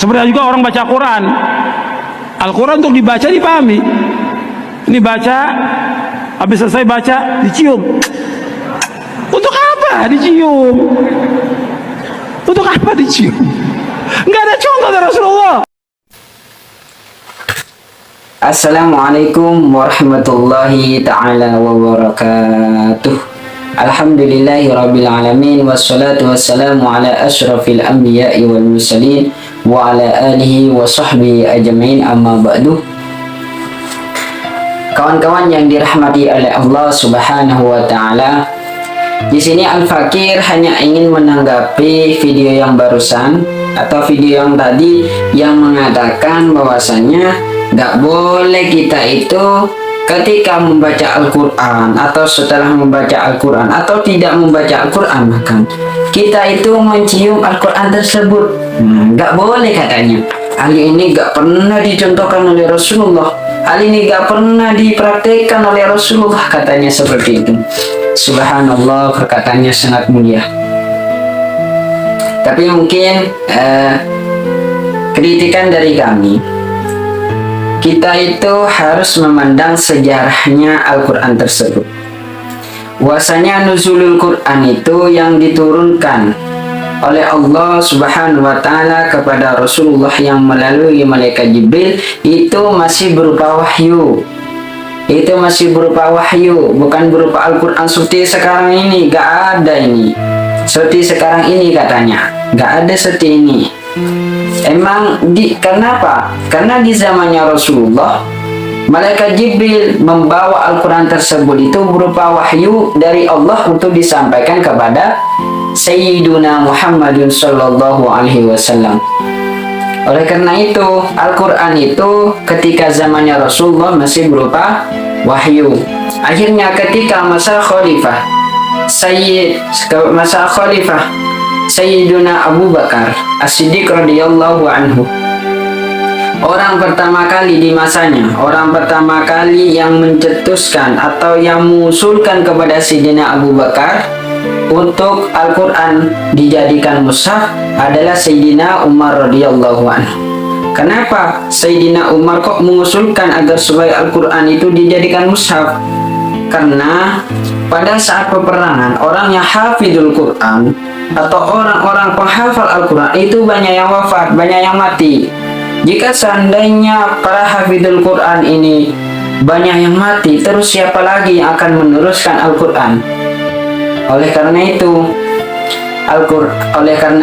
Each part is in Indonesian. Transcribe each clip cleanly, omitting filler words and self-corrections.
Seperti juga orang baca Quran. Al-Quran untuk dibaca dipahami. Ini baca, habis selesai baca dicium. Untuk apa dicium? Untuk apa dicium? Enggak ada contoh dari Rasulullah. Assalamualaikum warahmatullahi ta'ala wabarakatuh. Alhamdulillahi rabbil alamin. Wassalatu wassalamu ala ashrafil anbiya'i wal mursalin wa ala alihi wa sahbihi ajmain, amma ba'du. Kawan-kawan yang dirahmati oleh Allah subhanahu wa ta'ala, di sini Al-Fakir hanya ingin menanggapi video yang barusan atau video yang tadi yang mengatakan bahwasanya gak boleh kita itu ketika membaca Al-Quran atau setelah membaca Al-Quran atau tidak membaca Al-Quran bahkan kita itu mencium Al-Quran tersebut. Gak boleh katanya. Hal ini gak pernah dicontohkan oleh Rasulullah. Hal ini gak pernah dipraktekkan oleh Rasulullah, katanya seperti itu. Subhanallah, perkataannya sangat mulia. Tapi mungkin kritikan dari kami, kita itu harus memandang sejarahnya Al-Quran tersebut. Bahwasanya nuzulul Quran itu yang diturunkan oleh Allah subhanahu wa ta'ala kepada Rasulullah yang melalui malaikat Jibril itu masih berupa wahyu. Itu masih berupa wahyu, bukan berupa Al-Quran seperti sekarang ini. Gak ada ini seperti sekarang ini katanya. Gak ada seperti ini. Emang kenapa? Karena di zamannya Rasulullah, malaikat Jibril membawa Al-Quran tersebut itu berupa wahyu dari Allah untuk disampaikan kepada Sayyiduna Muhammadun sallallahu alaihi wasallam. Oleh karena itu, Al-Quran itu ketika zamannya Rasulullah masih berupa wahyu. Akhirnya ketika masa khalifah Sayyiduna Abu Bakar As-Siddiq radhiyallahu anhu, orang pertama kali di masanya, orang pertama kali yang mencetuskan atau yang mengusulkan kepada Sayyidina Abu Bakar untuk Al-Quran dijadikan mushaf adalah Sayyidina Umar radhiyallahu anhu. Kenapa Sayyidina Umar kok mengusulkan agar supaya Al-Quran itu dijadikan mushaf? Karena pada saat peperangan, orang yang hafidul Quran atau orang-orang penghafal Al-Quran itu banyak yang wafat, banyak yang mati. Jika seandainya para hafidul Quran ini banyak yang mati, terus siapa lagi yang akan meneruskan Al-Quran? Oleh karena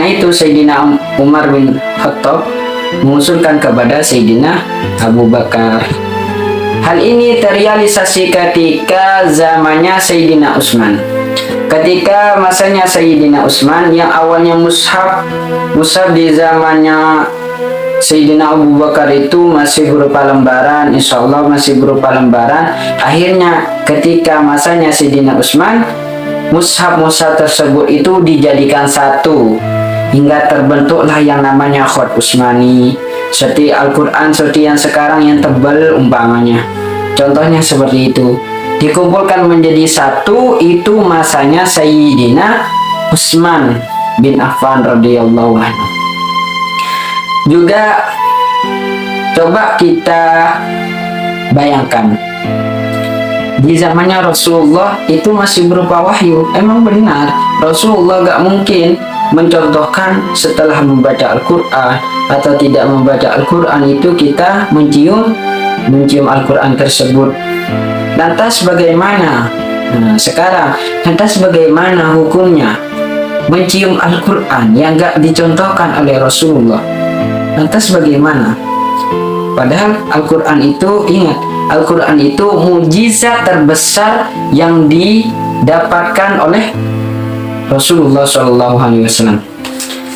itu Sayyidina Umar bin Khattab mengusulkan kepada Sayyidina Abu Bakar. Hal ini terrealisasi ketika zamannya Sayyidina Utsman. Ketika masanya Sayyidina Utsman yang awalnya mushaf di zamannya Sayyidina Abu Bakar itu masih berupa lembaran, insya Allah masih berupa lembaran. Akhirnya ketika masanya Sayyidina Utsman, mushaf-mushaf tersebut itu dijadikan satu hingga terbentuklah yang namanya Khat Utsmani, seperti Al-Quran seperti yang sekarang yang tebal umpamanya. Contohnya seperti itu, dikumpulkan menjadi satu itu masanya Sayyidina Utsman bin Affan radhiyallahu anhu. Juga coba kita bayangkan, di zamannya Rasulullah itu masih berupa wahyu. Emang benar Rasulullah gak mungkin mencontohkan setelah membaca Al-Quran atau tidak membaca Al-Quran itu kita mencium Al-Quran tersebut. Lantas bagaimana? Lantas bagaimana hukumnya mencium Al-Quran yang gak dicontohkan oleh Rasulullah? Lantas bagaimana? Padahal Al-Quran itu, ingat, Al-Quran itu mukjizat terbesar yang didapatkan oleh Rasulullah SAW.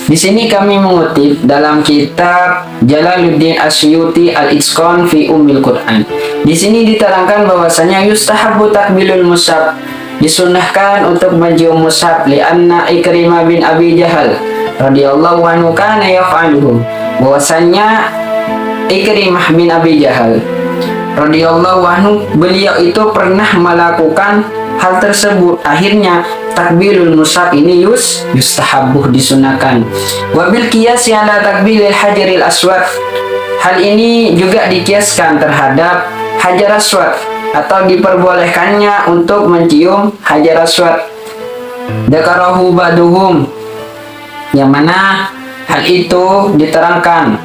Di sini kami mengutip dalam kitab Jalaluddin Asyuti Al-Itqan fi Ummil Quran. Di sini diterangkan bahwasanya yustahabbu takbilul mushaf, disunnahkan untuk mencium mushaf, li'anna Ikrimah bin Abi Jahal radhiyallahu anhu kana yaf'aluhu, bahwasanya Ikrimah bin Abi Jahal radhiyallahu anhu, beliau itu pernah melakukan hal tersebut. Akhirnya takbilul mushaf ini yustahabuh, disunahkan. Wabil qiyas ala takbilil hajaril aswad, hal ini juga dikiaskan terhadap hajar aswad atau diperbolehkannya untuk mencium hajar aswad. Dzakarahu ba'duhum, yang mana hal itu diterangkan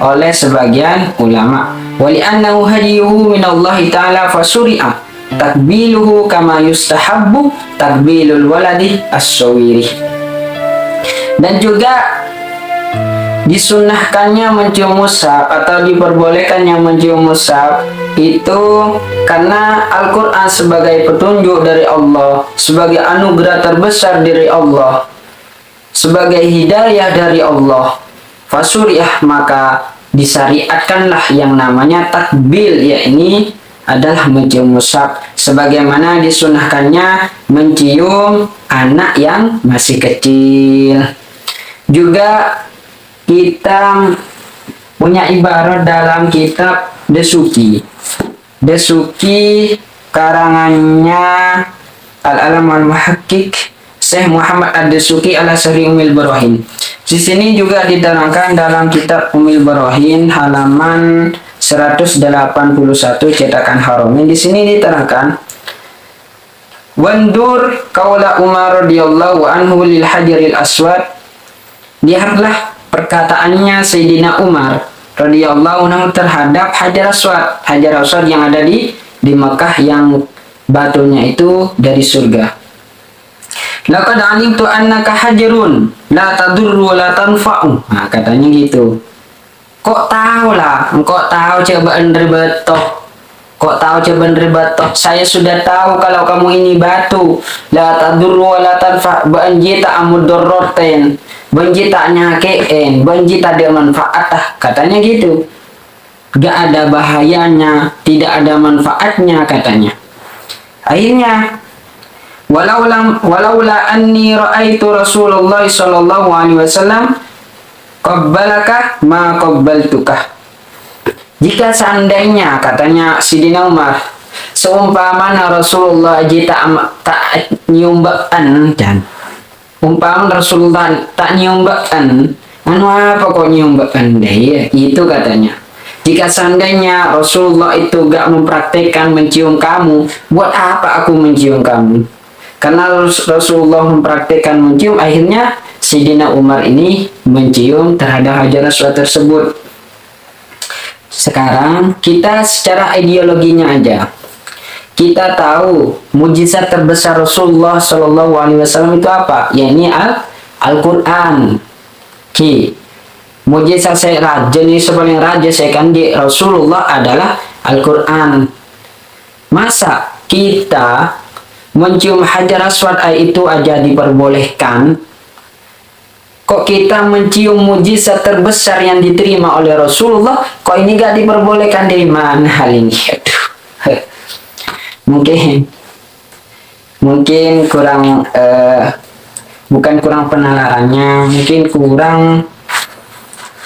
oleh sebagian ulama. Wali annahu hadiyuhu minallahi ta'ala fasuri'a takbiluhu kama yustahabbu takbilul waladi as-sawiri. Dan juga disunahkannya mencium mushaf atau diperbolehkannya mencium mushaf itu karena Al-Quran sebagai petunjuk dari Allah, sebagai anugerah terbesar dari Allah, sebagai hidayah dari Allah. Fasuriyah, maka disyariatkanlah yang namanya takbil, yakni adalah mencium mushaf, sebagaimana disunahkannya mencium anak yang masih kecil. Juga kita punya ibarat dalam kitab Desuki karangannya Al-Alam Al-Muhakkik Syekh Muhammad Ad-Desuki ala Syarih Ummil Barahin. Di sini juga diterangkan dalam kitab Ummil Barahin halaman 181 cetakan Haramain. Di sini diterangkan, wandur qaula Umar radhiyallahu anhu lil hajaril aswad, lihatlah perkataannya Sayyidina Umar radhiyallahu anhu terhadap hajar aswad yang ada di Mekah, yang batunya itu dari surga. Laqad alimtu annaka hajarun la tadurru wa la tanfa'u. Nah, katanya gitu. Kok tahu lah, engkau tahu cobaan dari batoh. Kok tahu cobaan dari batoh? Saya sudah tahu kalau kamu ini batu. La tadurru wa la tanfa', banjita amudorroten. Banjita nyakein, banjita ada manfaatah. Katanya gitu. Gak ada bahayanya, tidak ada manfaatnya katanya. Akhirnya walaula anni ra'aitu Rasulullah sallallahu alaihi wasallam qabbalaka ma qabbaltuka. Jika seandainya, katanya Sidina Umar, seumpamana Rasulullah tak nyumbaan, dan umpama Rasulullah tak nyumbaan, anu apa kok nyumbaan deh ya, itu katanya. Jika seandainya Rasulullah itu gak mempraktekkan mencium kamu, buat apa aku mencium kamu? Karena Rasulullah mempraktekkan mencium, akhirnya Sayyidina Umar ini mencium terhadap hajar aswad tersebut. Sekarang kita secara ideologinya aja, kita tahu mujizat terbesar Rasulullah Shallallahu Alaihi Wasallam itu apa? Yakni Al-Quran. Mujizat saya jenis paling raja saya kan di Rasulullah adalah Al-Quran. Masa kita mencium hajar aswad itu aja diperbolehkan, kok kita mencium mujizat terbesar yang diterima oleh Rasulullah, kok ini gak diperbolehkan? Dari mana hal ini? Aduh. Mungkin kurang bukan kurang penalarannya, mungkin kurang,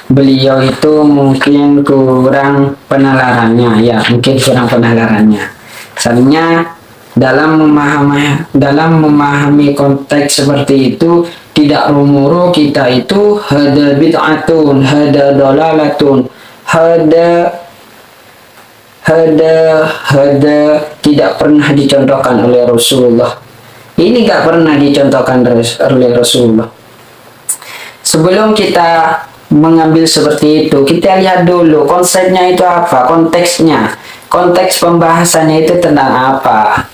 beliau itu mungkin kurang penalarannya, ya mungkin kurang penalarannya. Soalnya dalam memahami konteks seperti itu, tidak rumuru kita itu hada bid'atun, hada dalalatun, hada tidak pernah dicontohkan oleh Rasulullah. Ini gak pernah dicontohkan oleh Rasulullah. Sebelum kita mengambil seperti itu, kita lihat dulu konsepnya itu apa, konteksnya, konteks pembahasannya itu tentang apa.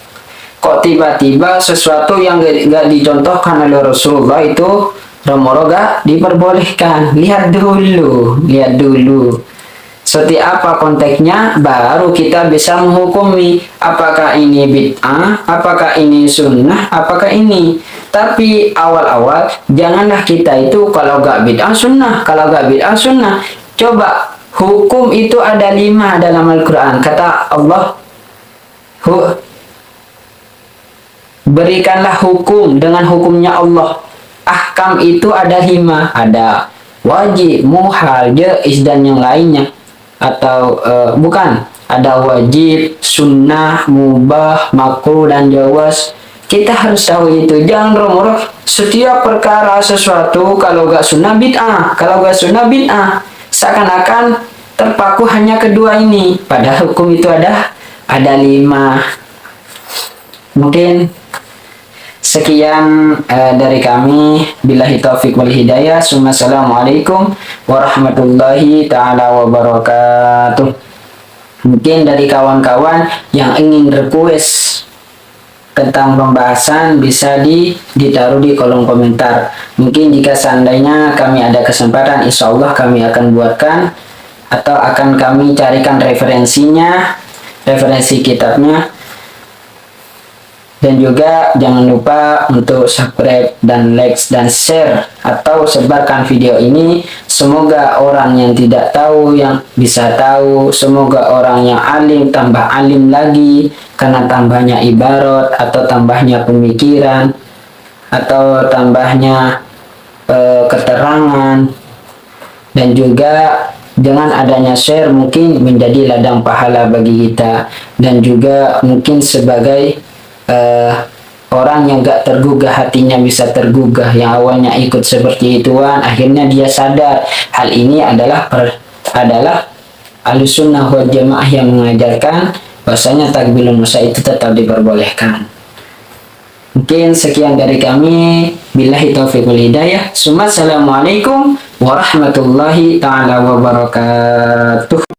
Kok tiba-tiba sesuatu yang gak dicontohkan oleh Rasulullah itu nomor gak diperbolehkan? Lihat dulu. Seperti apa konteksnya, baru kita bisa menghukumi apakah ini bid'ah, apakah ini sunnah, apakah ini. Tapi awal-awal janganlah kita itu kalau gak bid'ah sunnah, kalau gak bid'ah sunnah. Coba, hukum itu ada 5 dalam Al-Quran. Kata Allah, berikanlah hukum dengan hukumnya Allah. Ahkam itu ada 5, ada wajib, muhal, jaiz, dan yang lainnya. Atau bukan, ada wajib, sunnah, mubah, makruh, dan jawaz. Kita harus tahu itu. Jangan romoh setiap perkara sesuatu, kalau gak sunnah bid'ah, kalau gak sunnah bid'ah. Seakan-akan terpaku hanya kedua ini. Padahal hukum itu ada 5. Mungkin sekian dari kami. Billahi taufiq wal hidayah. Assalamualaikum warahmatullahi ta'ala wabarakatuh. Mungkin dari kawan-kawan yang ingin request tentang pembahasan bisa ditaruh di kolom komentar. Mungkin jika seandainya kami ada kesempatan, insya Allah kami akan buatkan atau akan kami carikan referensinya, referensi kitabnya. Dan juga jangan lupa untuk subscribe dan like dan share atau sebarkan video ini. Semoga orang yang tidak tahu yang bisa tahu, semoga orang yang alim tambah alim lagi karena tambahnya ibarat atau tambahnya pemikiran atau tambahnya keterangan. Dan juga dengan adanya share mungkin menjadi ladang pahala bagi kita, dan juga mungkin sebagai orang yang gak tergugah hatinya bisa tergugah, yang awalnya ikut seperti ituan akhirnya dia sadar hal ini adalah Ahlussunnah wal Jamaah yang mengajarkan bahwasanya takbilul musa itu tetap diperbolehkan. Mungkin sekian dari kami. Billahi taufiq wal hidayah. Assalamualaikum warahmatullahi taala wabarakatuh.